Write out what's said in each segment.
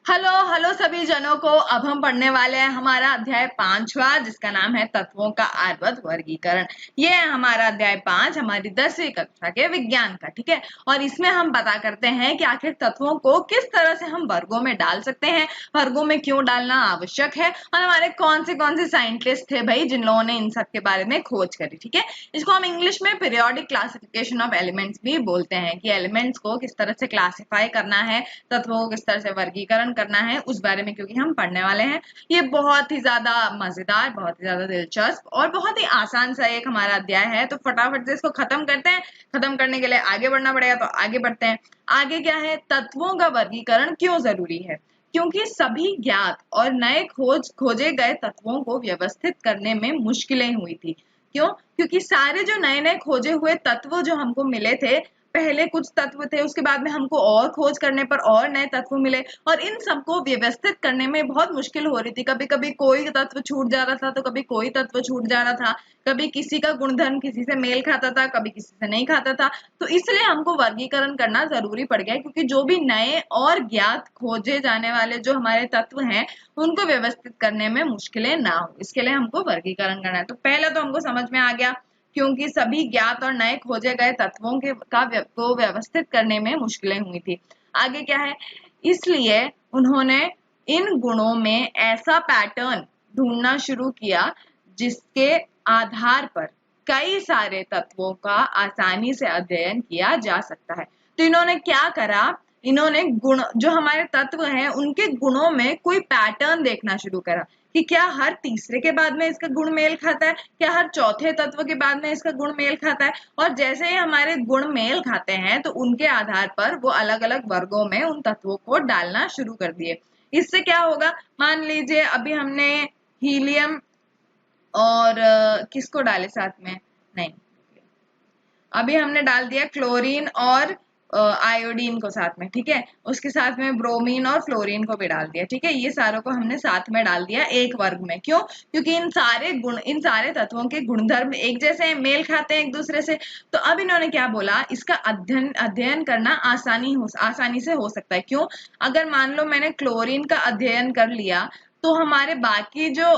Hello hello सभी जनों को। अब हम पढ़ने वाले हैं हमारा अध्याय 5वां, जिसका नाम है तत्वों का आर्वत वर्गीकरण। ये है हमारा अध्याय 5, हमारी 10वीं कक्षा के विज्ञान का। ठीक है, और इसमें हम पता करते हैं कि आखिर तत्वों को किस तरह से हम वर्गों में डाल सकते हैं, वर्गों में क्यों डालना आवश्यक है, और हमारे कौन से साइंटिस्ट थे भाई जिन लोगों ने इन सब के बारे में खोज करी। ठीक है, इसको हम इंग्लिश में पीरियोडिक क्लासिफिकेशन ऑफ एलिमेंट्स भी बोलते हैं कि एलिमेंट्स को किस तरह से क्लासिफाई करना है, तत्वों को किस तरह से वर्गीकरण करना है, उस बारे में क्योंकि हम पढ़ने वाले हैं। ये बहुत ही ज्यादा मजेदार, बहुत ही ज्यादा दिलचस्प और बहुत ही आसान सा एक हमारा अध्याय है। तो फटाफट से इसको खत्म करते हैं। खत्म करने के लिए आगे बढ़ना पड़ेगा, तो आगे बढ़ते हैं। आगे क्या है, तत्वों का वर्गीकरण क्यों जरूरी है? क्योंकि सभी ज्ञात और नए खोजे गए तत्वों को व्यवस्थित करने में मुश्किलें हुई थी। क्यों? क्योंकि सारे जो नए नए खोजे हुए तत्व जो हमको मिले थे, पहले कुछ तत्व थे, उसके बाद में हमको और खोज करने पर और नए तत्व मिले, और इन सबको व्यवस्थित करने में बहुत मुश्किल हो रही थी। कभी कभी कोई तत्व छूट जा रहा था, तो कभी कोई तत्व छूट जा रहा था, कभी किसी का गुणधर्म किसी से मेल खाता था, कभी किसी से नहीं खाता था। तो इसलिए हमको वर्गीकरण करना जरूरी पड़ गया, क्योंकि जो भी नए और ज्ञात खोजे जाने वाले जो हमारे तत्व हैं, उनको व्यवस्थित करने में मुश्किलें ना हो, इसके लिए हमको वर्गीकरण करना है। तो पहले तो हमको समझ में आ गया, क्योंकि सभी ज्ञात और नए खोजे गए तत्वों को व्यवस्थित करने में मुश्किलें हुई थी। आगे क्या है, इसलिए उन्होंने इन गुणों में ऐसा पैटर्न ढूंढना शुरू किया जिसके आधार पर कई सारे तत्वों का आसानी से अध्ययन किया जा सकता है। तो इन्होंने क्या करा, इन्होंने गुण जो हमारे तत्व हैं उनके गुणों में कोई पैटर्न देखना शुरू करा कि क्या हर तीसरे के बाद में इसका गुण मेल खाता है, क्या हर चौथे तत्व के बाद में इसका गुण मेल खाता है। और जैसे ही हमारे गुण मेल खाते हैं, तो उनके आधार पर वो अलग अलग वर्गों में उन तत्वों को डालना शुरू कर दिए। इससे क्या होगा, मान लीजिए अभी हमने हीलियम और किसको डाले साथ में, नहीं, अभी हमने डाल दिया क्लोरीन और आयोडीन को साथ में। ठीक है, उसके साथ में ब्रोमीन और फ्लोरीन को भी डाल दिया। ठीक है, ये सारों को हमने साथ में डाल दिया एक वर्ग में। क्यों? क्योंकि इन सारे तत्वों के गुणधर्म एक जैसे हैं, मेल खाते हैं एक दूसरे से। तो अब इन्होंने क्या बोला, इसका अध्ययन करना आसानी से हो सकता है। क्यों? अगर मान लो मैंने क्लोरीन का अध्ययन कर लिया, तो हमारे बाकी जो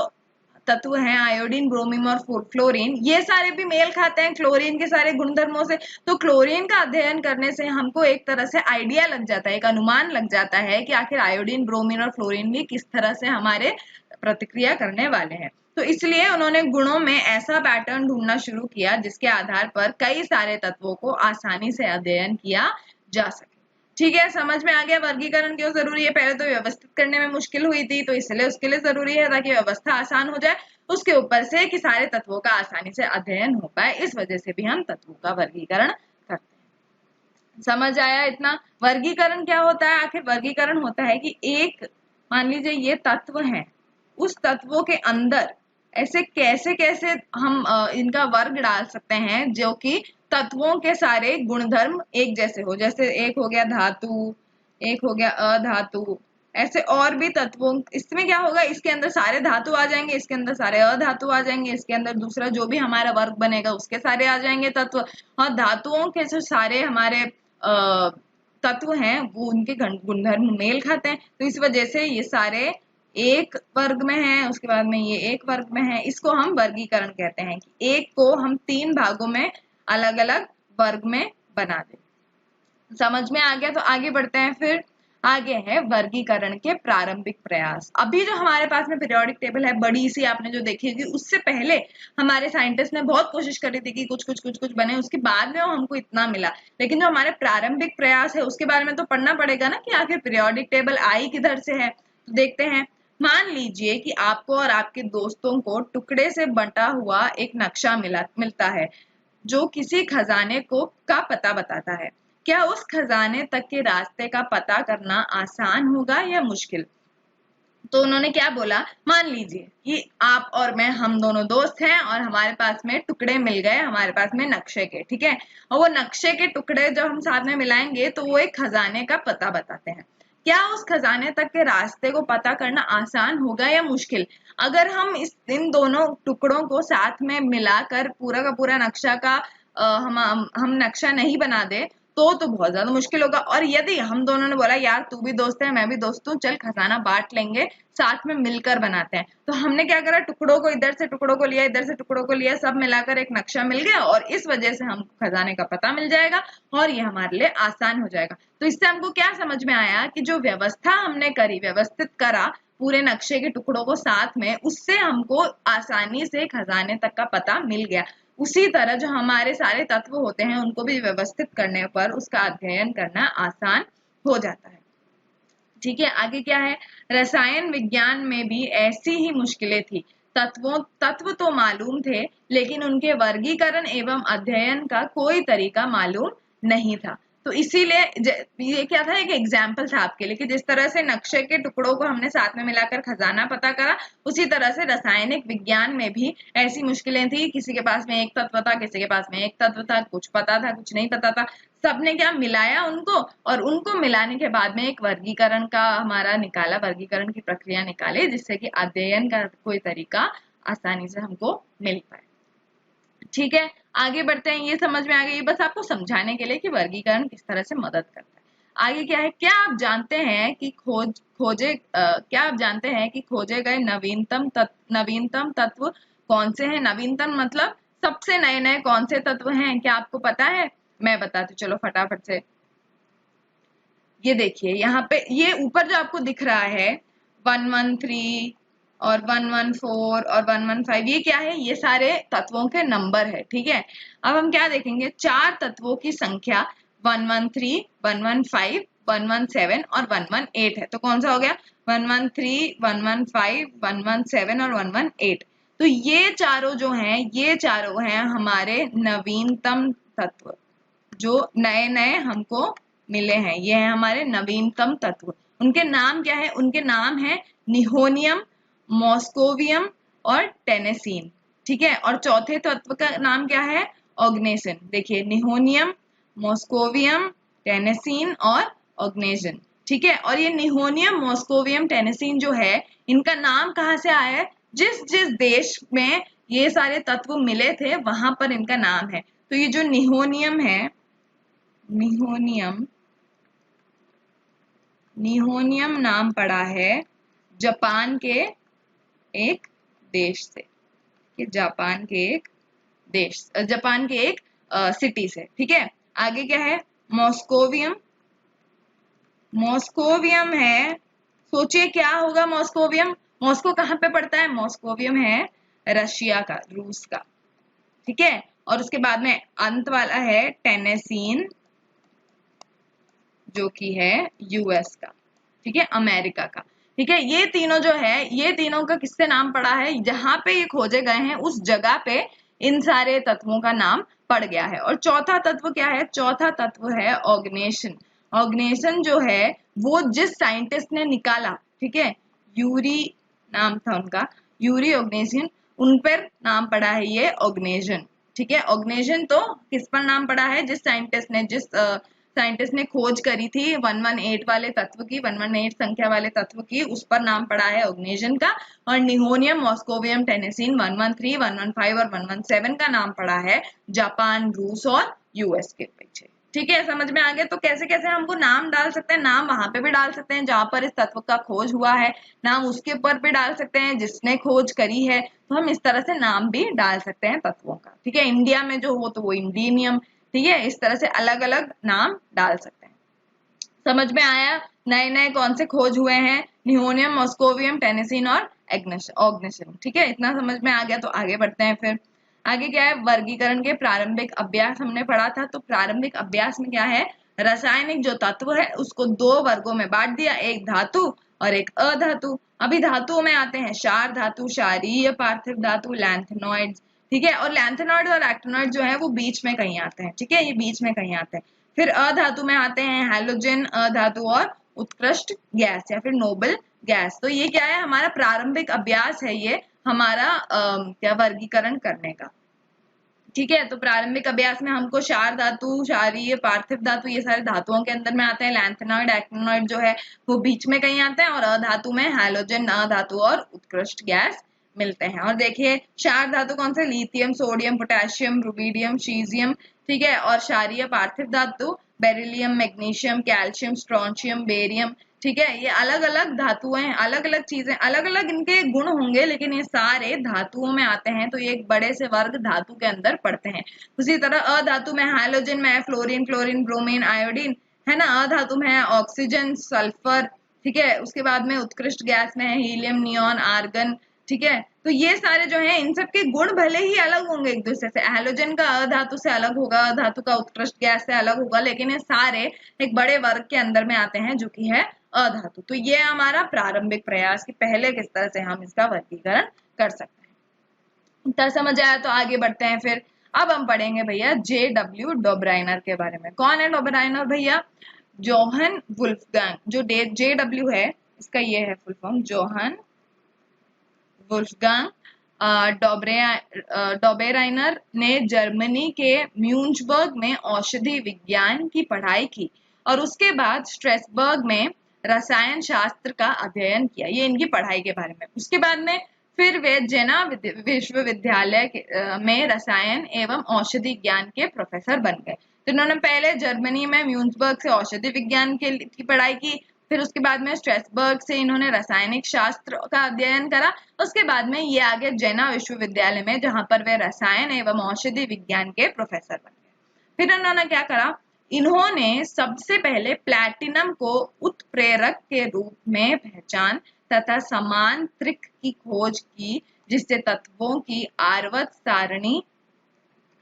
तत्व हैं आयोडीन, ब्रोमीन और फ्लोरीन, ये सारे भी मेल खाते हैं क्लोरीन के सारे गुणधर्मों से। तो क्लोरीन का अध्ययन करने से हमको एक तरह से आइडिया लग जाता है, एक अनुमान लग जाता है कि आखिर आयोडीन, ब्रोमीन और फ्लोरीन भी किस तरह से हमारे प्रतिक्रिया करने वाले हैं। तो इसलिए उन्होंने गुणों में ऐसा पैटर्न ढूंढना शुरू किया जिसके आधार पर कई सारे तत्वों को आसानी से अध्ययन किया जा सके। ठीक है, समझ में आ गया वर्गीकरण क्यों जरूरी है। पहले तो व्यवस्थित करने में मुश्किल हुई थी, तो इसलिए उसके लिए जरूरी है ताकि व्यवस्था आसान हो जाए। उसके ऊपर से कि सारे तत्वों का आसानी से अध्ययन हो पाए, इस वजह से भी हम तत्वों का वर्गीकरण करते हैं। समझ आया इतना? वर्गीकरण क्या होता है? आखिर वर्गीकरण होता है कि एक, मान लीजिए ये तत्व हैं, उस तत्वों के अंदर ऐसे कैसे कैसे हम इनका वर्ग डाल सकते हैं जो कि तत्वों के सारे गुणधर्म एक जैसे हो। जैसे एक हो गया धातु, एक हो गया अधातु, ऐसे और भी तत्वों, इसमें क्या होगा, इसके अंदर सारे धातु आ जाएंगे, इसके अंदर सारे अधातु आ जाएंगे, इसके अंदर दूसरा जो भी हमारा वर्ग बनेगा उसके सारे आ जाएंगे तत्व। और धातुओं के जो सारे हमारे तत्व हैं वो उनके गुणधर्म मेल खाते हैं, तो इस वजह से ये सारे एक वर्ग में है, उसके बाद में ये एक वर्ग में है। इसको हम वर्गीकरण कहते हैं कि एक को हम 3 भागों में अलग अलग वर्ग में बना दें। समझ में आ गया? तो आगे बढ़ते हैं। फिर आगे है वर्गीकरण के प्रारंभिक प्रयास। अभी जो हमारे पास में पीरियोडिक टेबल है बड़ी सी, आपने जो देखी होगी, उससे पहले हमारे साइंटिस्ट ने बहुत कोशिश करी थी कि कुछ बने, उसके बाद में हमको इतना मिला। लेकिन जो हमारे प्रारंभिक प्रयास है उसके बारे में तो पढ़ना पड़ेगा ना, कि आखिर पीरियोडिक टेबल आई किधर से है। तो देखते हैं। मान लीजिए कि आपको और आपके दोस्तों को टुकड़े से बंटा हुआ एक नक्शा मिलता है जो किसी खजाने का पता बताता है। क्या उस खजाने तक के रास्ते का पता करना आसान होगा या मुश्किल? तो उन्होंने क्या बोला, मान लीजिए कि आप और मैं, हम दोनों दोस्त हैं और हमारे पास में टुकड़े मिल गए, हमारे पास में नक्शे के। ठीक है, और वो नक्शे के टुकड़े जब हम साथ में मिलाएंगे तो वो एक खजाने का पता बताते हैं। क्या उस खजाने तक के रास्ते को पता करना आसान होगा या मुश्किल? अगर हम इन दोनों टुकड़ों को साथ में मिलाकर पूरा का पूरा नक्शा का हम नक्शा नहीं बना दे, तो बहुत ज्यादा मुश्किल होगा। और यदि हम दोनों ने बोला यार तू भी दोस्त है मैं भी दोस्त हूँ, चल खजाना बांट लेंगे, साथ में मिलकर बनाते हैं, तो हमने क्या करा, टुकड़ों को इधर से टुकड़ों को लिया, इधर से टुकड़ों को लिया, सब मिलाकर एक नक्शा मिल गया और इस वजह से हमको खजाने का पता मिल जाएगा और ये हमारे लिए आसान हो जाएगा। तो इससे हमको क्या समझ में आया कि जो व्यवस्था हमने करी, व्यवस्थित करा पूरे नक्शे के टुकड़ों को साथ में, उससे हमको आसानी से खजाने तक का पता मिल गया। उसी तरह जो हमारे सारे तत्व होते हैं उनको भी व्यवस्थित करने पर उसका अध्ययन करना आसान हो जाता है। ठीक है, आगे क्या है, रसायन विज्ञान में भी ऐसी ही मुश्किलें थी। तत्व तो मालूम थे लेकिन उनके वर्गीकरण एवं अध्ययन का कोई तरीका मालूम नहीं था। तो इसीलिए ये क्या था, एक एग्जाम्पल था आपके लिए कि जिस तरह से नक्शे के टुकड़ों को हमने साथ में मिलाकर खजाना पता करा, उसी तरह से रासायनिक विज्ञान में भी ऐसी मुश्किलें थी। किसी के पास में एक तत्व था, किसी के पास में एक तत्व था, कुछ पता था कुछ नहीं पता था, सबने क्या मिलाया उनको, और उनको मिलाने के बाद में एक वर्गीकरण का हमारा निकाला, वर्गीकरण की प्रक्रिया निकाली, जिससे कि अध्ययन का कोई तरीका आसानी से हमको मिल पाए। ठीक है, आगे बढ़ते हैं। ये समझ में आ गई, बस आपको समझाने के लिए कि वर्गीकरण किस तरह से मदद करता है। आगे क्या है, क्या आप जानते हैं कि खोजे गए नवीनतम तत्व कौन से हैं? नवीनतम मतलब सबसे नए नए कौन से तत्व हैं, क्या आपको पता है? मैं बताती हूँ, चलो फटाफट से। ये देखिए यहाँ पे, ये ऊपर जो आपको दिख रहा है 113 और 114 और 115, ये क्या है, ये सारे तत्वों के नंबर है। ठीक है, अब हम क्या देखेंगे, चार तत्वों की संख्या 113, 115, 117 और 118 है। तो कौन सा हो गया, 113, 115, 117 और 118। तो ये चारों जो हैं, ये चारों हैं हमारे नवीनतम तत्व, जो नए नए हमको मिले हैं, ये है हमारे नवीनतम तत्व। उनके नाम क्या है, उनके नाम है निहोनियम, मॉस्कोवियम और टेनेसीन। ठीक है, और चौथे तत्व का नाम क्या है, ऑग्नेसिन। देखिए, निहोनियम, मॉस्कोवियम, टेनेसीन और ऑग्नेसिन। ठीक है, और ये निहोनियम, मॉस्कोवियम, टेनेसीन जो है, इनका नाम कहाँ से आया है, जिस जिस देश में ये सारे तत्व मिले थे वहां पर इनका नाम है। तो ये जो निहोनियम है, निहोनियम नाम पड़ा है जापान के एक देश से, जापान के एक सिटी से। ठीक है, आगे क्या है, मॉस्कोवियम है, सोचिए क्या होगा मॉस्कोवियम, मॉस्को कहाँ पे पड़ता है, मॉस्कोवियम है रशिया का, रूस का। ठीक है, और उसके बाद में अंत वाला है टेनेसीन, जो कि है यूएस का। ठीक है, अमेरिका का। ठीक है, ये तीनों जो है, ये तीनों का किससे नाम पड़ा है, जहां पे ये खोजे गए हैं उस जगह पे इन सारे तत्वों का नाम पड़ गया है। और चौथा तत्व क्या है, चौथा तत्व है ऑग्नेशन। ऑग्नेशन जो है वो जिस साइंटिस्ट ने निकाला, ठीक है, यूरी नाम था उनका, यूरी ऑग्नेशन, उन पर नाम पड़ा है ये ऑग्नेशन। ठीक है, ऑग्नेशन तो किस पर नाम पड़ा है, जिस साइंटिस्ट ने खोज करी थी 118 वाले तत्व की, 118 संख्या वाले तत्व की, उस पर नाम पड़ा है ऑग्नेशन का। और निहोनियम, मॉस्कोवियम, टेनेसीन 113, 115 और 117 का नाम पड़ा है जापान, रूस और यूएस के पीछे। ठीक है, समझ में आ गया। तो कैसे कैसे हमको नाम डाल सकते हैं, नाम वहां पे भी डाल सकते हैं जहां पर इस तत्व का खोज हुआ है, नाम उसके ऊपर भी डाल सकते हैं जिसने खोज करी है। तो हम इस तरह से नाम भी डाल सकते हैं तत्वों का। ठीक है, इंडिया में जो हो तो वो इंडिनियम, ठीक है, इस तरह से अलग अलग नाम डाल सकते हैं। समझ में आया, नए नए कौन से खोज हुए हैं, निहोनियम, मॉस्कोवियम, टेनेसीन और ऑग्नेशन। ठीक है, इतना समझ में आ गया। तो आगे बढ़ते हैं। फिर आगे क्या है, वर्गीकरण के प्रारंभिक अभ्यास हमने पढ़ा था। तो प्रारंभिक अभ्यास में क्या है, रासायनिक जो तत्व है उसको दो वर्गों में बांट दिया, एक धातु और एक अधातु। अभी धातुओं में आते हैं क्षार धातु, क्षारीय पार्थिव धातु, लैंथेनॉइड्स। ठीक है, और लैंथेनॉइड और एक्टिनॉइड जो है वो बीच में कहीं आते हैं। ठीक है, ये बीच में कहीं आते हैं। फिर अधातु में आते हैं हैलोजन अधातु और उत्कृष्ट गैस या फिर नोबल गैस। तो ये क्या है, हमारा प्रारंभिक अभ्यास है ये हमारा क्या वर्गीकरण करने का। ठीक है, तो प्रारंभिक अभ्यास में हमको क्षार धातु, क्षारीय पार्थिव धातु, ये सारे धातुओं के अंदर में आते हैं। लैंथेनॉइड, एक्टिनॉइड जो है वो बीच में कहीं आते हैं। और अधातु में हैलोजन अधातु और उत्कृष्ट गैस मिलते हैं। और देखिए क्षार धातु कौन से, lithium, sodium, potassium, rubidium, caesium. ठीक है, और क्षारीय पार्थिव धातु beryllium, magnesium, calcium, strontium, barium, ठीक है। ये अलग अलग धातुएं हैं, अलग अलग चीजें, अलग अलग इनके गुण होंगे, लेकिन ये सारे धातुओं में आते हैं, तो ये एक बड़े से वर्ग धातु के अंदर पड़ते हैं। उसी तरह अधातु में हाइड्रोजन में है फ्लोरीन, क्लोरीन, ब्रोमीन, आयोडीन, है ना। अधातु में है ऑक्सीजन, सल्फर, ठीक है। उसके बाद में उत्कृष्ट गैस में है हीलियम, नियॉन, आर्गन, ठीक है। तो ये सारे जो हैं इन सब के गुण भले ही अलग होंगे एक दूसरे से, हैलोजन का अधातु से अलग होगा, अधातु का उत्कृष्ट गैस से अलग होगा, लेकिन ये सारे एक बड़े वर्ग के अंदर में आते हैं जो कि है अधातु। तो ये हमारा प्रारंभिक प्रयास कि पहले किस तरह से हम इसका वर्गीकरण कर सकते हैं। इतना समझ आया तो आगे बढ़ते हैं। फिर अब हम पढ़ेंगे भैया JW डोबराइनर के बारे में। कौन है डोबराइनर भैया? Johan Wolfgang. जो JW है इसका ये है फुल फॉर्म, जोहन वुल्फगांग डोबेराइनर ने जर्मनी के म्यूंजबर्ग में औषधि विज्ञान की पढ़ाई की और उसके बाद स्ट्रेसबर्ग में रसायन शास्त्र का अध्ययन किया। ये इनकी पढ़ाई के बारे में। उसके बाद में फिर वे जेना विश्वविद्यालय में रसायन एवं औषधि ज्ञान के प्रोफेसर बन गए। तो इन्होंने पहले जर्मनी में म्यूंजबर्ग से औषधि विज्ञान की पढ़ाई की, फिर उसके बाद में स्ट्रेसबर्ग से इन्होंने रासायनिक शास्त्र का अध्ययन करा। उसके बाद में ये आगे जेना विश्वविद्यालय में, जहां पर वे रसायन एवं औषधि विज्ञान के प्रोफेसर बन गए। फिर इन्होंने क्या करा? इन्होंने सबसे पहले प्लैटिनम को उत्प्रेरक के रूप में पहचान तथा समान त्रिक की खोज की, जिससे तत्वों की आवर्त सारणी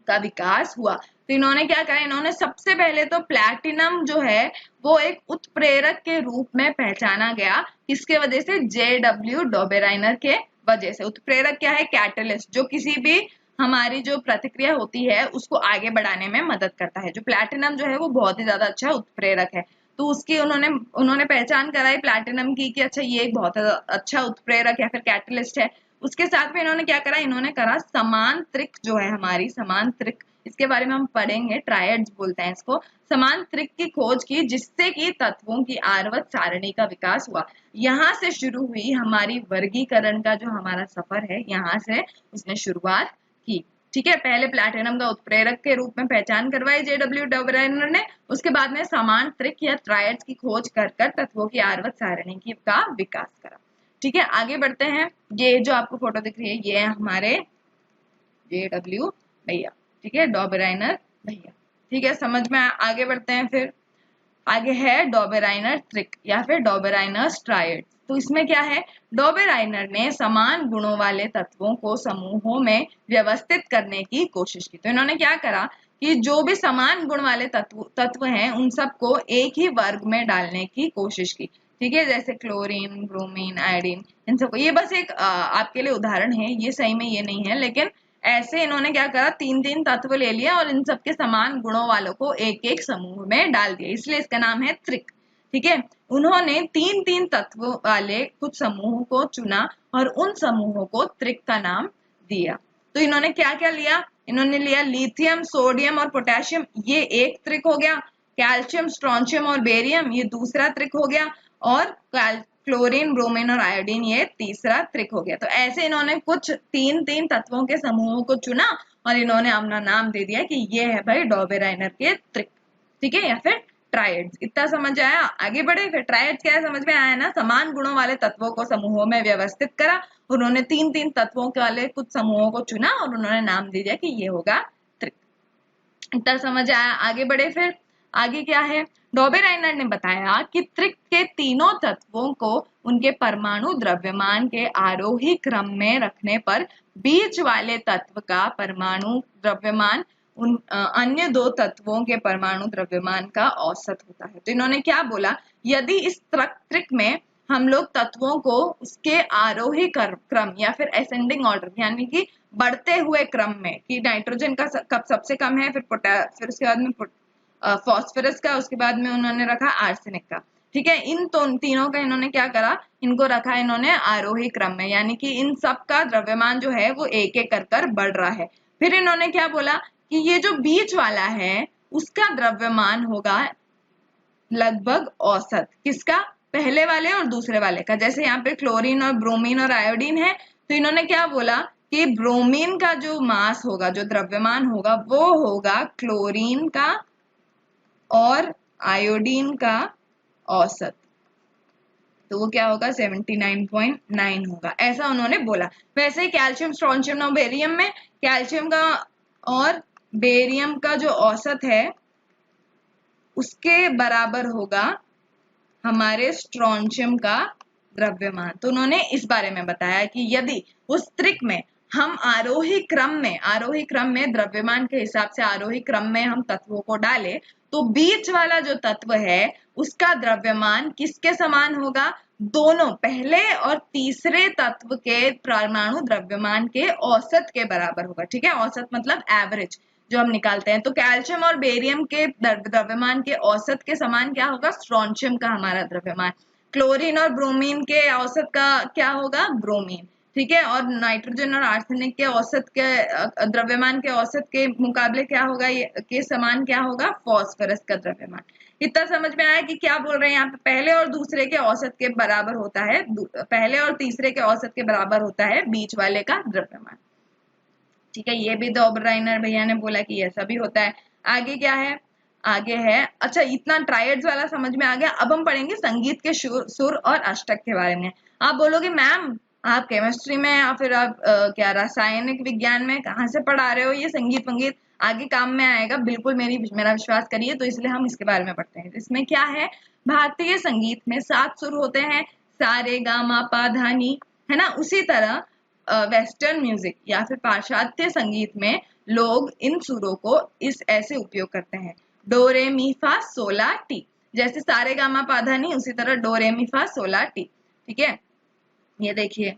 का विकास हुआ। तो इन्होंने क्या करा? इन्होंने सबसे पहले तो प्लैटिनम जो है वो एक उत्प्रेरक के रूप में पहचाना गया। किसके वजह से? JW डोबेराइनर के वजह से। उत्प्रेरक क्या है? कैटलिस्ट, जो किसी भी हमारी जो प्रतिक्रिया होती है उसको आगे बढ़ाने में मदद करता है। जो प्लैटिनम जो है वो बहुत ही ज्यादा अच्छा उत्प्रेरक है, तो उसकी उन्होंने पहचान कराई प्लैटिनम की कि अच्छा ये एक बहुत अच्छा उत्प्रेरक या फिर कैटलिस्ट है। उसके साथ में इन्होंने क्या करा? इन्होंने करा समान त्रिक, जो है हमारी समान त्रिक, इसके बारे में हम पढ़ेंगे, ट्रायड्स बोलते हैं इसको। समान त्रिक की खोज की, जिससे कि तत्वों की आवर्त सारणी का विकास हुआ। यहाँ से शुरू हुई हमारी वर्गीकरण का जो हमारा सफर है, यहाँ से उसने शुरुआत की। ठीक है, पहले प्लैटिनम का उत्प्रेरक के रूप में पहचान करवाई JW डोबेराइनर ने। उसके बाद में समान त्रिक या ट्रायड्स की खोज कर तत्वों की आवर्त सारणी का विकास करा। ठीक है, आगे बढ़ते हैं। ये जो आपको फोटो दिख रही है ये है हमारे JW भैया, ठीक है, डोबेराइनर भैया। ठीक है, समझ में आगे बढ़ते हैं। फिर आगे है डोबेराइनर त्रिक या फिर डोबेराइनर ट्रायड। तो इसमें क्या है? डोबेराइनर ने समान गुणों वाले तत्वों को समूहों में व्यवस्थित करने की कोशिश की। तो इन्होंने क्या करा कि जो भी समान गुण वाले तत्व हैं उन सबको एक ही वर्ग में डालने की कोशिश की। ठीक है, जैसे क्लोरीन, ब्रोमीन, आयोडीन, इन सबको। ये बस एक आपके लिए उदाहरण है, ये सही में ये नहीं है, लेकिन ऐसे इन्होंने क्या करा, 3 तत्व ले लिया और इन सबके समान गुणों वालों को एक एक समूह में डाल दिया, इसलिए इसका नाम है त्रिक। ठीक है, उन्होंने 3 तत्व वाले कुछ समूहों को चुना और उन समूहों को त्रिक का नाम दिया। तो इन्होंने क्या क्या लिया? इन्होंने लिया लिथियम, सोडियम और पोटेशियम, ये एक त्रिक हो गया। कैल्शियम, स्ट्रोंशियम और बेरियम, ये दूसरा त्रिक हो गया। और क्लोरीन, ब्रोमीन और आयोडीन, ये तीसरा त्रिक हो गया। तो ऐसे इन्होंने कुछ 3 तत्वों के समूहों को चुना और इन्होंने अपना नाम दे दिया कि ये है भाई डोबेराइनर के त्रिक। ठीक है, या फिर ट्रायड्स। इतना समझ आया? आगे बढ़े। फिर ट्रायड्स क्या है, समझ में आया ना? समान गुणों वाले तत्वों को समूहों में व्यवस्थित करा। उन्होंने 3 तत्वों के वाले कुछ समूहों को चुना और उन्होंने नाम दे दिया कि ये होगा त्रिक। इतना समझ आया? आगे बढ़े। फिर आगे क्या है? डोबेराइनर ने बताया कि त्रिक के तीनों तत्वों को उनके परमाणु द्रव्यमान के आरोही क्रम में रखने पर बीच वाले तत्व का परमाणु द्रव्यमान उन अन्य 2 तत्वों के परमाणु द्रव्यमान का औसत होता है। तो इन्होंने क्या बोला? यदि इस त्रिक में हम लोग तत्वों को उसके आरोही क्रम या फिर असेंडिंग ऑर्डर, यानी कि बढ़ते हुए क्रम में, कि नाइट्रोजन का कब सबसे कम है, फिर उसके बाद में फॉस्फोरस का, उसके बाद में उन्होंने रखा आर्सेनिक का। ठीक है, इन तीनों का इन्होंने क्या करा? इनको रखा इन्होंने आरोही क्रम में, यानी कि इन सब का द्रव्यमान जो है वो एक एक कर बढ़ रहा है। फिर इन्होंने क्या बोला कि ये जो बीच वाला है उसका द्रव्यमान होगा लगभग औसत, किसका? पहले वाले और दूसरे वाले का। जैसे यहाँ पे क्लोरीन और ब्रोमीन और आयोडीन है, तो इन्होंने क्या बोला कि ब्रोमीन का जो मास होगा, जो द्रव्यमान होगा, वो होगा क्लोरीन का और आयोडीन का औसत, तो वो क्या होगा 79.9 होगा, ऐसा उन्होंने बोला। वैसे ही कैल्शियम, स्ट्रोंशियम और बेरियम में कैल्शियम का और बेरियम का जो औसत है उसके बराबर होगा हमारे स्ट्रोंशियम का द्रव्यमान। तो उन्होंने इस बारे में बताया कि यदि उस त्रिक में हम आरोही क्रम में द्रव्यमान के हिसाब से आरोही क्रम में हम तत्वों को डालें तो बीच वाला जो तत्व है उसका द्रव्यमान किसके समान होगा, दोनों पहले और तीसरे तत्व के परमाणु द्रव्यमान के औसत के बराबर होगा। ठीक है, औसत मतलब एवरेज जो हम निकालते हैं। तो कैल्शियम और बेरियम के द्रव्यमान के औसत के समान क्या होगा, स्ट्रोंशियम का हमारा द्रव्यमान। क्लोरीन और ब्रोमीन के औसत का क्या होगा, ब्रोमीन। ठीक है, और नाइट्रोजन और आर्सेनिक के औसत के द्रव्यमान के औसत के मुकाबले क्या होगा, ये के समान क्या होगा, फास्फोरस का द्रव्यमान। इतना समझ में आया कि क्या बोल रहे हैं यहाँ पे, पहले और दूसरे के औसत के बराबर होता है, पहले और तीसरे के औसत के बराबर होता है बीच वाले का द्रव्यमान। ठीक है, ये भी द ओबराइनर भैया ने बोला कि ऐसा भी होता है। आगे क्या है, आगे है, अच्छा इतना ट्रायड्स वाला समझ में आ गया। अब हम पढ़ेंगे संगीत के सुर और अष्टक के बारे में। आप बोलोगे मैम आप केमिस्ट्री में या फिर आप क्या रासायनिक विज्ञान में कहाँ से पढ़ा रहे हो ये संगीत वंगीत, आगे काम में आएगा, बिल्कुल मेरा विश्वास करिए। तो इसलिए हम इसके बारे में पढ़ते हैं। इसमें क्या है, भारतीय संगीत में 7 सुर होते हैं, सा रे गा मा पा धा नी, है ना। उसी तरह वेस्टर्न म्यूजिक या फिर पाश्चात्य संगीत में लोग इन सुरों को इस ऐसे उपयोग करते हैं, डो रे मी फा सोला टी। जैसे सारे गामा पाधा नी, उसी तरह डो रे मी फा सोला टी। ठीक है, ये देखिए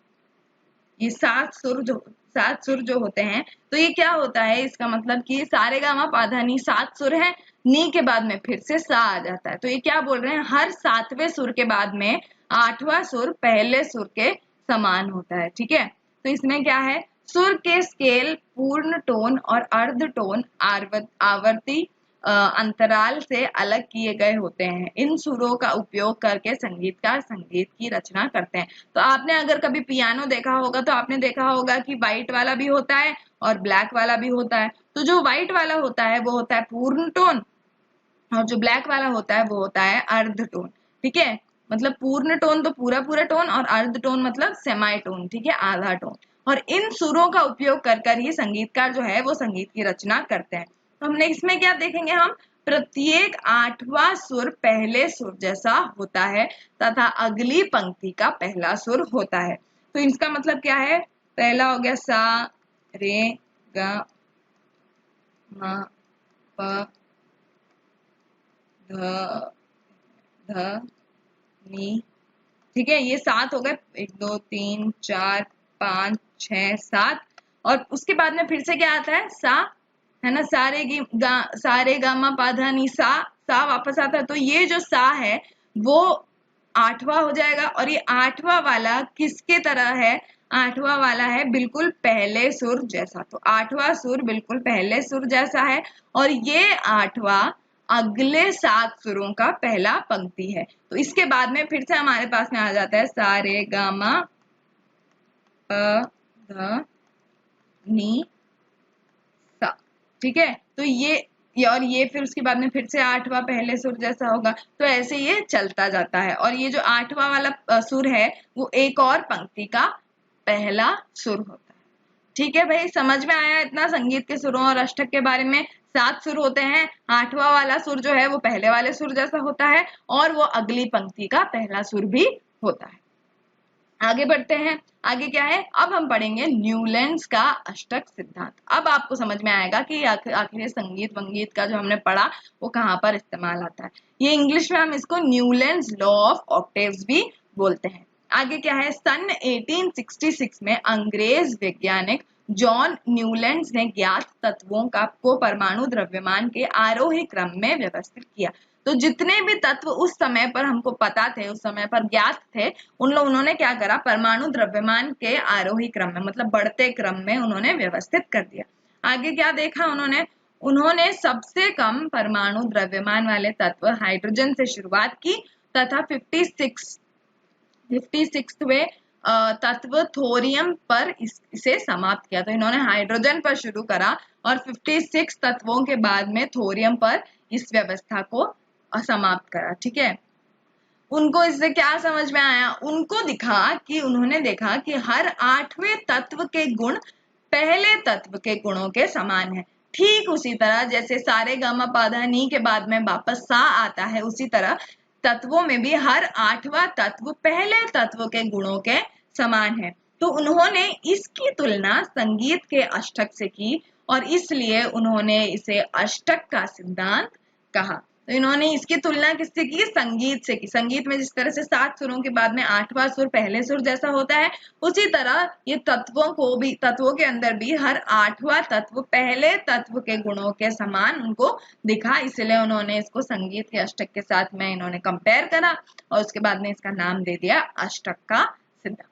ये 7 सुर जो होते हैं, तो ये क्या होता है, इसका मतलब कि सारे गामा पाधा नी 7 सुर है, नी के बाद में फिर से सा आ जाता है। तो ये क्या बोल रहे हैं, हर 7वें सुर के बाद में 8वां सुर पहले सुर के समान होता है। ठीक है, तो इसमें क्या है, सुर के स्केल पूर्ण टोन और अर्ध टोन आवर्ती अंतराल से अलग किए गए होते हैं। इन सुरों का उपयोग करके संगीतकार संगीत की रचना करते हैं। तो आपने अगर कभी पियानो देखा होगा तो आपने देखा होगा कि व्हाइट वाला भी होता है और ब्लैक वाला भी होता है। तो जो व्हाइट वाला होता है वो होता है पूर्ण टोन, और जो ब्लैक वाला होता है वो होता है अर्ध टोन। ठीक है, मतलब पूर्ण टोन तो पूरा पूरा टोन, और अर्ध टोन मतलब सेमाई टोन। ठीक है, आधा टोन। और इन सुरों का उपयोग कर कर ही संगीतकार जो है वो संगीत की रचना करते हैं। तो हमने इसमें क्या देखेंगे, हम प्रत्येक 8वां सुर पहले सुर जैसा होता है तथा अगली पंक्ति का पहला सुर होता है। तो इसका मतलब क्या है, पहला हो गया सा रे गा मा प ध ध नी। ठीक है, ये 7 हो गए, 1 2 3 4 5 6 7। और उसके बाद में फिर से क्या आता है, सा, है ना, सारे गा मा पा धा नी सा वापस आता है। तो ये जो सा है वो 8वां हो जाएगा, और ये 8वां वाला किसके तरह है, 8वां वाला है बिल्कुल पहले सुर जैसा। तो 8वां सुर बिल्कुल पहले सुर जैसा है, और ये 8वां अगले 7 सुरों का पहला पंक्ति है। तो इसके बाद में फिर से हमारे पास में आ जाता है सा रे गा मा प ध नी सा। ठीक है, तो और ये फिर उसके बाद में फिर से 8वां पहले सुर जैसा होगा। तो ऐसे ये चलता जाता है, और ये जो 8वां वाला सुर है वो एक और पंक्ति का पहला सुर होता है। ठीक है भाई, समझ में आया इतना संगीत के सुरों और अष्टक के बारे में। 7 सुर होते हैं, 8वां वाला सुर जो है वो पहले वाले सुर जैसा होता है, और वो अगली पंक्ति का पहला सुर भी होता है। आगे बढ़ते हैं, आगे क्या है, अब हम पढ़ेंगे न्यूलैंड्स का अष्टक सिद्धांत। अब आपको समझ में आएगा कि आखिर संगीत वंगीत का जो हमने पढ़ा वो कहाँ पर इस्तेमाल आता है। ये इंग्लिश में हम इसको न्यूलैंड्स लॉ ऑफ ऑक्टेव्स भी बोलते हैं। आगे क्या है, सन 1866 में अंग्रेज वैज्ञानिक जॉन न्यूलैंड्स ने ज्ञात तत्वों को परमाणु द्रव्यमान के आरोही क्रम में व्यवस्थित किया। तो जितने भी तत्व उस समय पर हमको पता थे, उस समय पर ज्ञात थे, उन्होंने क्या करा, परमाणु द्रव्यमान के आरोही क्रम में मतलब बढ़ते क्रम में उन्होंने व्यवस्थित कर दिया। आगे क्या देखा उन्होंने सबसे कम परमाणु द्रव्यमान वाले तत्व हाइड्रोजन से शुरुआत की तथा 56वें तत्व थोरियम पर इसे समाप्त किया। तो इन्होंने हाइड्रोजन पर शुरू करा और 56 तत्वों के बाद में थोरियम पर इस व्यवस्था को समाप्त करा। ठीक है, उनको इससे क्या समझ में आया? उनको दिखा कि उन्होंने देखा कि हर 8वें तत्व के गुण पहले तत्व के गुणों के समान है। ठीक उसी तरह जैसे सारे गामा पाधा नी के बाद में वापस सा आता है, उसी तरह तत्वों में भी हर 8वां तत्व पहले तत्व के गुणों के समान है। तो उन्होंने इसकी तुलना संगीत के अष्टक से की और इसलिए उन्होंने इसे अष्टक का सिद्धांत कहा। तो इन्होंने इसकी तुलना किससे की? संगीत से की। संगीत में जिस तरह से 7 सुरों के बाद में 8वां सुर पहले सुर जैसा होता है, उसी तरह ये तत्वों के अंदर भी हर 8वां तत्व पहले तत्व के गुणों के समान उनको दिखा, इसलिए उन्होंने इसको संगीत के अष्टक के साथ में इन्होंने कंपेयर करा और उसके बाद में इसका नाम दे दिया अष्टक का सिद्धांत।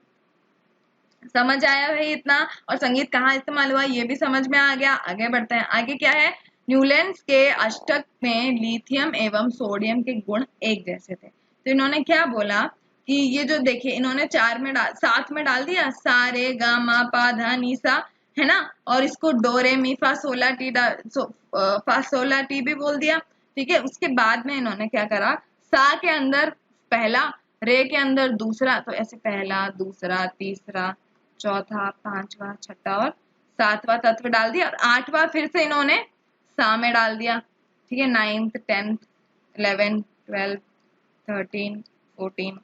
समझ आया भाई इतना? और संगीत कहाँ इस्तेमाल हुआ ये भी समझ में आ गया। आगे बढ़ते हैं। आगे क्या है? न्यूलैंड्स के अष्टक में लिथियम एवं सोडियम के गुण एक जैसे थे। तो इन्होंने क्या बोला कि ये जो देखिए इन्होंने 7 में डाल दिया, सा रे गा मा पा धा नी सा, है ना, और इसको डो रे मी फा सोला टी भी बोल दिया। ठीक है, उसके बाद में इन्होंने क्या करा, सा के अंदर पहला, रे के अंदर दूसरा, तो ऐसे पहला, दूसरा, तीसरा, चौथा, 5वां, 6वां और 7वां तत्व डाल दिया और 8वां फिर से इन्होंने सा में डाल दिया। ठीक है, 9th 10th 11th 12th 13th 14,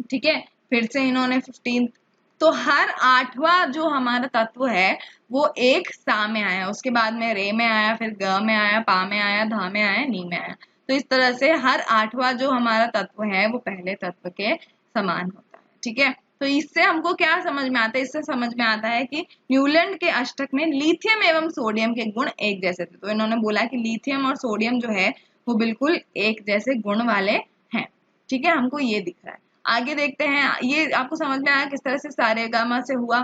ठीक है, फिर से इन्होंने 15th। तो हर 8वां जो हमारा तत्व है वो एक सा में आया, उसके बाद में रे में आया, फिर ग में आया, पा में आया, धा में आया, नी में आया। तो इस तरह से हर 8वां जो हमारा तत्व है वो पहले तत्व के समान होता है। ठीक है, तो इससे हमको क्या समझ में आता है? इससे समझ में आता है कि न्यूलैंड के अष्टक में लिथियम एवं सोडियम के गुण एक जैसे थे। तो इन्होंने बोला कि लिथियम और सोडियम जो है वो बिल्कुल एक जैसे गुण वाले हैं। ठीक है, हमको ये दिख रहा है। आगे देखते हैं, ये आपको समझ में आया किस तरह से सारेगामा से हुआ।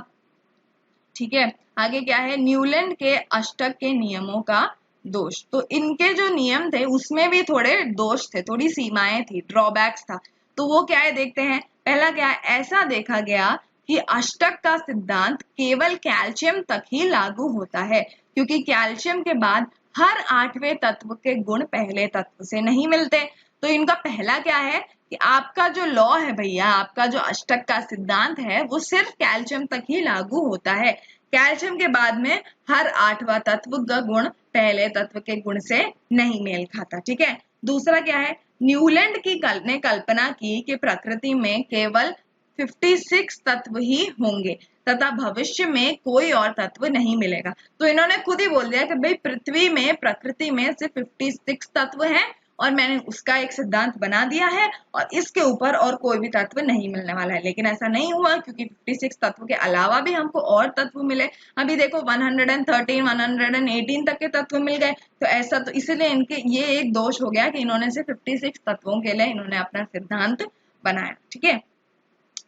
ठीक है, आगे क्या है? न्यूलैंड के अष्टक के नियमों का दोष। तो इनके जो नियम थे उसमें भी थोड़े दोष थे, थोड़ी सीमाएं थी, ड्रॉबैक्स था। तो वो क्या है देखते हैं। पहला क्या है? ऐसा देखा गया कि अष्टक का सिद्धांत केवल कैल्शियम तक ही लागू होता है, क्योंकि कैल्शियम के बाद हर 8वें तत्व के गुण पहले तत्व से नहीं मिलते। तो इनका पहला क्या है कि आपका जो लॉ है भैया, आपका जो अष्टक का सिद्धांत है वो सिर्फ कैल्शियम तक ही लागू होता है। कैल्शियम के बाद में हर 8वां तत्व का गुण पहले तत्व के गुण से नहीं मेल खाता। ठीक है, दूसरा क्या है? न्यूलैंड ने कल्पना की कि प्रकृति में केवल 56 तत्व ही होंगे तथा भविष्य में कोई और तत्व नहीं मिलेगा। तो इन्होंने खुद ही बोल दिया कि भाई पृथ्वी में, प्रकृति में सिर्फ 56 तत्व हैं और मैंने उसका एक सिद्धांत बना दिया है और इसके ऊपर और कोई भी तत्व नहीं मिलने वाला है। लेकिन ऐसा नहीं हुआ, क्योंकि 56 तत्व के अलावा भी हमको और तत्व मिले। अभी देखो 113, 118 तक के तत्व मिल गए। तो ऐसा, तो इसलिए इनके ये एक दोष हो गया कि इन्होंने सिर्फ 56 तत्वों के लिए इन्होंने अपना सिद्धांत बनाया। ठीक है,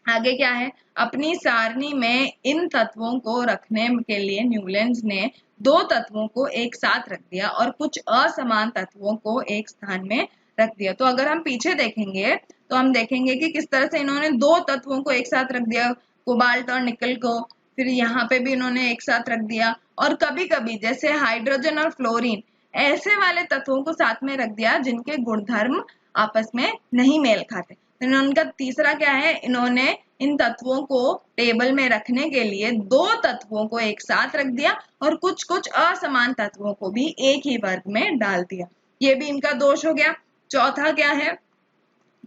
आगे क्या है? अपनी सारणी में इन तत्वों को रखने के लिए न्यूलैंड्स ने 2 तत्वों को एक साथ रख दिया और कुछ असमान तत्वों को एक स्थान में रख दिया। तो अगर हम पीछे देखेंगे तो हम देखेंगे कि किस तरह से इन्होंने 2 तत्वों को एक साथ रख दिया, कोबाल्ट और निकल को, फिर यहाँ पे भी इन्होंने एक साथ रख दिया। और कभी कभी जैसे हाइड्रोजन और फ्लोरीन, ऐसे वाले तत्वों को साथ में रख दिया जिनके गुणधर्म आपस में नहीं मेल खाते। इनका तीसरा क्या है? इन्होंने इन तत्वों को टेबल में रखने के लिए 2 तत्वों को एक साथ रख दिया और कुछ कुछ असमान तत्वों को भी एक ही वर्ग में डाल दिया। ये भी इनका दोष हो गया। चौथा क्या है?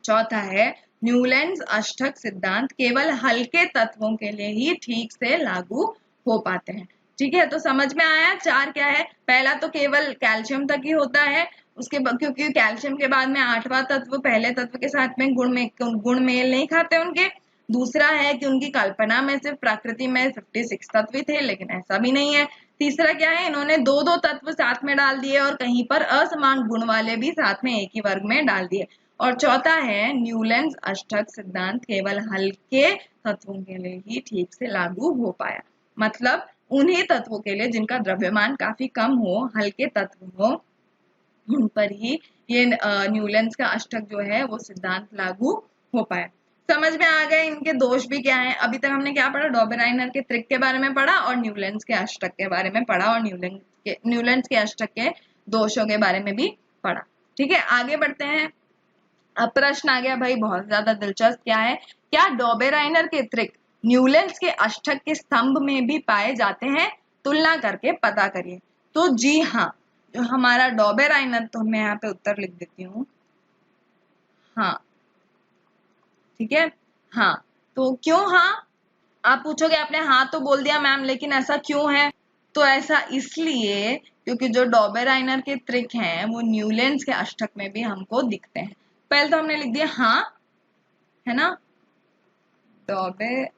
चौथा है न्यूलैंड्स अष्टक सिद्धांत केवल हल्के तत्वों के लिए ही ठीक से लागू हो पाते हैं। ठीक है, तो समझ में आया। 4 क्या है? पहला तो केवल कैल्शियम तक ही होता है, उसके क्योंकि कैल्शियम के बाद में 8वां तत्व पहले तत्व के साथ में गुण मेल नहीं खाते उनके। दूसरा है कि उनकी कल्पना में सिर्फ प्रकृति में 56 तत्व थे, लेकिन ऐसा भी नहीं है। तीसरा क्या है? इन्होंने 2 तत्व साथ में डाल दिए और कहीं पर असमान गुण वाले भी साथ में एक ही वर्ग में डाल दिए। और चौथा है न्यूलैंड्स अष्टक सिद्धांत केवल हल्के तत्वों के लिए ही ठीक से लागू हो पाया। मतलब उन्हीं तत्वों के लिए जिनका द्रव्यमान काफी कम हो, हल्के तत्व हो, उन पर ही ये न्यूलैंड्स का अष्टक जो है वो सिद्धांत लागू हो पाया। समझ में आ गए इनके दोष भी क्या है? अभी तक हमने क्या पढ़ा? डॉबेराइनर के त्रिक के बारे में पढ़ा और न्यूलैंड्स के अष्टक के बारे में पढ़ा और न्यूलैंड्स के अष्टक के दोषों के बारे में भी पढ़ा। ठीक है, आगे बढ़ते हैं। अब प्रश्न आ गया भाई बहुत ज्यादा दिलचस्प, क्या है, क्या डॉबेराइनर के त्रिक न्यूलैंड्स के अष्टक के स्तंभ में भी पाए जाते हैं, तुलना करके पता करिए। तो जी हाँ, जो हमारा डॉबेराइनर, तो मैं यहाँ पे उत्तर लिख देती हूँ, हाँ, ठीक है, हाँ। तो क्यों हाँ, आप पूछोगे आपने हाँ तो बोल दिया मैम, लेकिन ऐसा क्यों है? तो ऐसा इसलिए क्योंकि जो डॉबेराइनर के त्रिक हैं वो न्यूलैंड्स के अष्टक में भी हमको दिखते हैं। पहले तो हमने लिख दिया हाँ, है ना, डॉबेराइनर,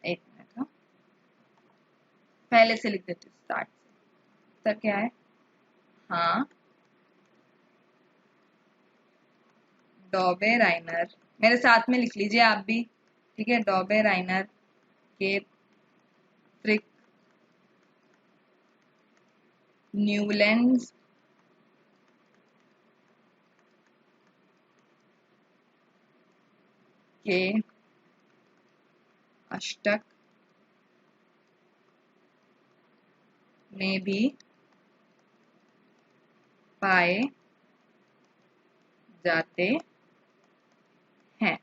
एक मिनट, हाँ, पहले से लिख देते स्टार्ट से। तो क्या है, हाँ, डॉबेराइनर, मेरे साथ में लिख लीजिए आप भी, ठीक है, डॉबेराइनर के त्रिक न्यूलैंड्स के अष्टक में भी पाए जाते हैं।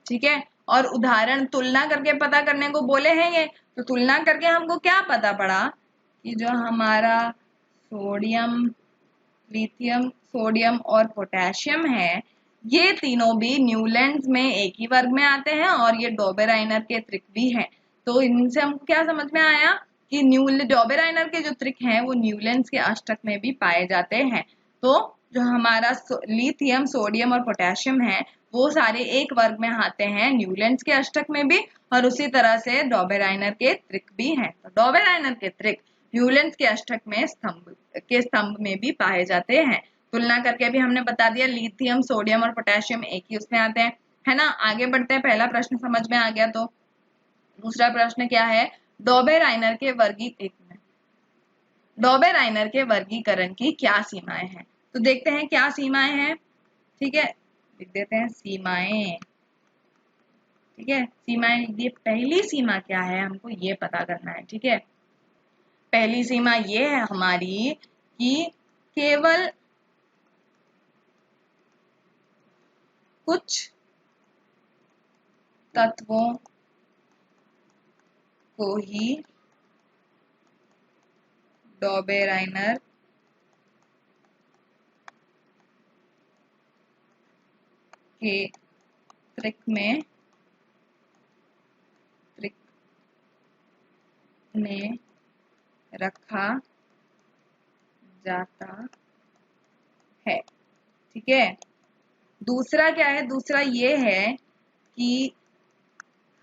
ठीक है, और उदाहरण तुलना करके पता करने को बोले हैं ये, तो तुलना करके हमको क्या पता पड़ा कि जो हमारा सोडियम, लिथियम, सोडियम और पोटेशियम है, ये तीनों भी न्यूलैंड्स में एक ही वर्ग में आते हैं और ये डॉबेराइनर के त्रिक भी हैं। तो इनसे हमको क्या समझ में आया कि डॉबेराइनर के जो त्रिक हैं वो न्यूलैंड्स के अष्टक में भी पाए जाते हैं। तो जो हमारा लिथियम, सोडियम और पोटेशियम है वो सारे एक वर्ग में आते हैं न्यूलैंड्स के अष्टक में भी, और उसी तरह से डॉबेराइनर के त्रिक भी हैं। तो डॉबेराइनर के त्रिक न्यूलैंड्स के अष्टक में स्तंभ में भी पाए जाते हैं। तुलना करके भी हमने बता दिया, लिथियम, सोडियम और पोटेशियम एक ही उसमें आते हैं, है ना। आगे बढ़ते हैं, पहला प्रश्न समझ में आ गया। तो दूसरा प्रश्न क्या है, डॉबेराइनर के डॉबेराइनर के वर्गीकरण की क्या सीमाएं हैं? तो देखते हैं क्या सीमाएं हैं। ठीक है, लिख देते हैं सीमाएं। ठीक है, सीमाएं लिख दिए। पहली सीमा क्या है हमको ये पता करना है। ठीक है, पहली सीमा ये है हमारी कि केवल कुछ तत्वों को ही डॉबेराइनर के त्रिक में रखा जाता है। ठीक है, दूसरा क्या है, दूसरा ये है कि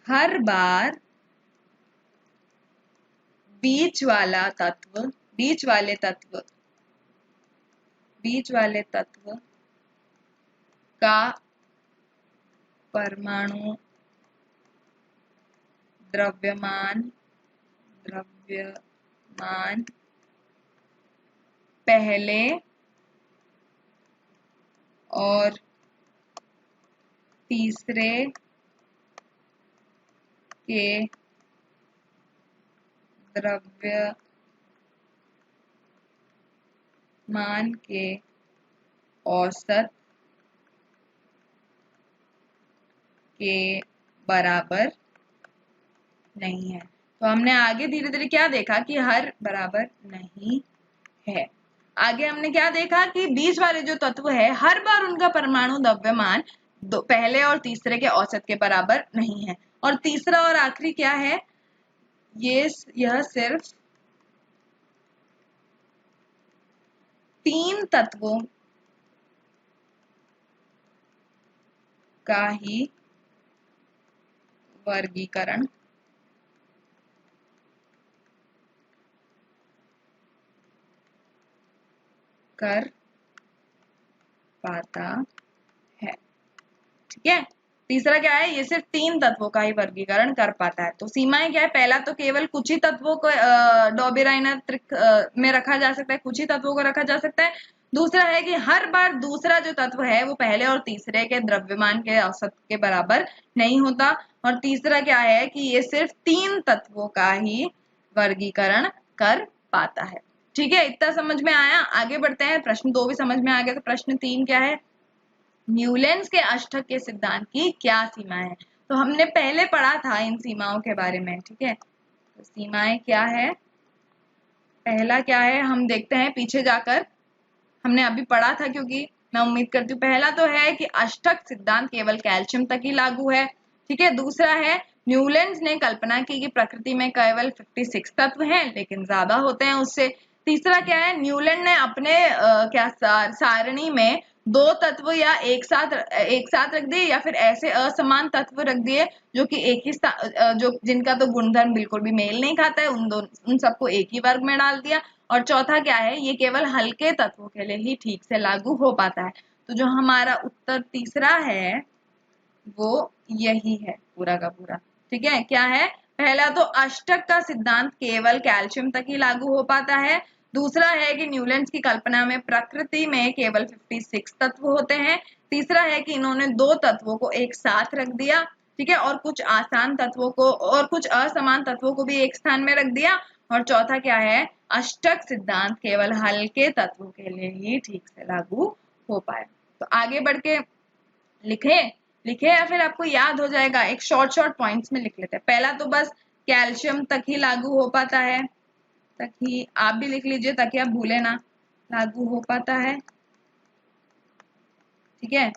हर बार बीच वाले तत्व का परमाणु द्रव्यमान पहले और तीसरे के द्रव्यमान के औसत के बराबर नहीं है। तो हमने आगे धीरे धीरे क्या देखा कि हर बराबर नहीं है। आगे हमने क्या देखा कि बीच वाले जो तत्व है हर बार उनका परमाणु द्रव्यमान पहले और तीसरे के औसत के बराबर नहीं है। और तीसरा और आखिरी क्या है, यह सिर्फ 3 तत्वों का ही वर्गीकरण कर पाता है। ठीक है, तीसरा क्या है, ये सिर्फ 3 तत्वों का ही वर्गीकरण कर पाता है। तो सीमाएं क्या है, पहला तो केवल कुछ ही तत्वों को डॉबेराइनर त्रिक में रखा जा सकता है, कुछ ही तत्वों को रखा जा सकता है। दूसरा है कि हर बार दूसरा जो तत्व है वो पहले और तीसरे के द्रव्यमान के औसत के बराबर नहीं होता। और तीसरा क्या है कि ये सिर्फ 3 तत्वों का ही वर्गीकरण कर पाता है। ठीक है, इतना समझ में आया। आगे बढ़ते हैं, प्रश्न 2 भी समझ में आ गया, तो प्रश्न 3 क्या है, न्यूलैंड्स के अष्टक के सिद्धांत की क्या सीमाएं हैं। तो हमने पहले पढ़ा था इन सीमाओं के बारे में। ठीक है, तो सीमाएं क्या है, पहला क्या है हम देखते हैं पीछे जाकर, हमने अभी पढ़ा था, क्योंकि मैं उम्मीद करती हूँ। पहला तो है कि अष्टक सिद्धांत केवल कैल्शियम तक ही लागू है। ठीक है, दूसरा है न्यूलैंड्स ने कल्पना की कि प्रकृति में केवल 56 तत्व हैं, लेकिन ज्यादा होते हैं उससे। तीसरा क्या है, न्यूलैंड ने अपने सारणी में 2 तत्व या एक साथ रख दिए, या फिर ऐसे असमान तत्व रख दिए जो कि एक ही जो जिनका तो गुणधर्म बिल्कुल भी मेल नहीं खाता है, उन सबको एक ही वर्ग में डाल दिया। और चौथा क्या है, ये केवल हल्के तत्वों के लिए ही ठीक से लागू हो पाता है। तो जो हमारा उत्तर तीसरा है वो यही है पूरा का पूरा। ठीक है, क्या है, पहला तो अष्टक का सिद्धांत केवल कैल्शियम तक ही लागू हो पाता है। दूसरा है कि न्यूलैंड्स की कल्पना में प्रकृति में केवल 56 तत्व होते हैं। तीसरा है कि इन्होंने 2 तत्वों को एक साथ रख दिया। ठीक है, और कुछ आसान तत्वों को और कुछ असमान तत्वों को भी एक स्थान में रख दिया। और चौथा क्या है, अष्टक सिद्धांत केवल हल्के तत्वों के लिए ही ठीक से लागू हो पाए। तो आगे बढ़ के लिखे या फिर आपको याद हो जाएगा, एक शॉर्ट पॉइंट्स में लिख लेते हैं। पहला तो बस कैल्शियम तक ही लागू हो पाता है, तक ही आप भी लिख लीजिए ताकि आप भूले ना, लागू हो पाता है। ठीक है,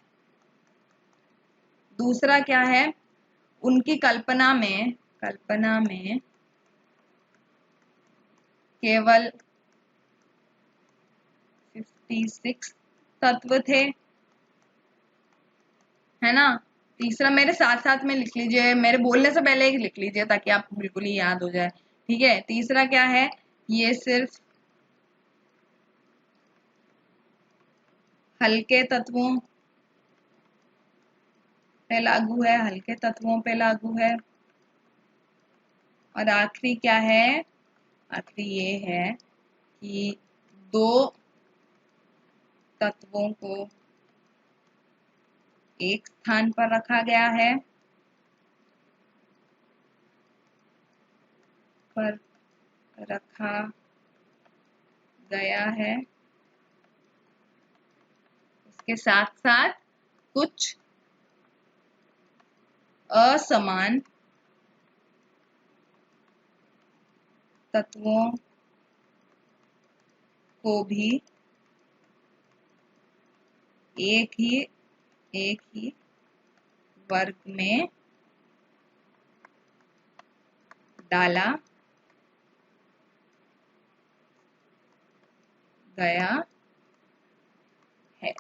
दूसरा क्या है, उनकी कल्पना में केवल 56 तत्व थे, है ना। तीसरा मेरे साथ साथ में लिख लीजिए, मेरे बोलने से पहले ही लिख लीजिए ताकि आपको बिल्कुल ही याद हो जाए। ठीक है, तीसरा क्या है, ये सिर्फ हल्के तत्वों पे लागू है, हल्के तत्वों पे लागू है। और आखिरी क्या है, आखिरी ये है कि 2 तत्वों को एक स्थान पर रखा गया है, इसके साथ साथ कुछ असमान तत्वों को भी एक ही वर्ग में डाला गया है।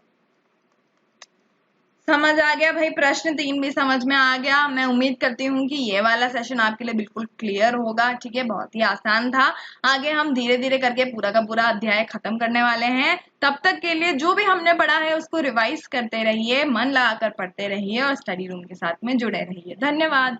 समझ आ गया भाई, प्रश्न 3 भी समझ में आ गया। मैं उम्मीद करती हूँ कि ये वाला सेशन आपके लिए बिल्कुल क्लियर होगा। ठीक है, बहुत ही आसान था। आगे हम धीरे धीरे करके पूरा का पूरा अध्याय खत्म करने वाले हैं। तब तक के लिए जो भी हमने पढ़ा है उसको रिवाइज करते रहिए, मन लगाकर पढ़ते रहिए और स्टडी रूम के साथ में जुड़े रहिए। धन्यवाद।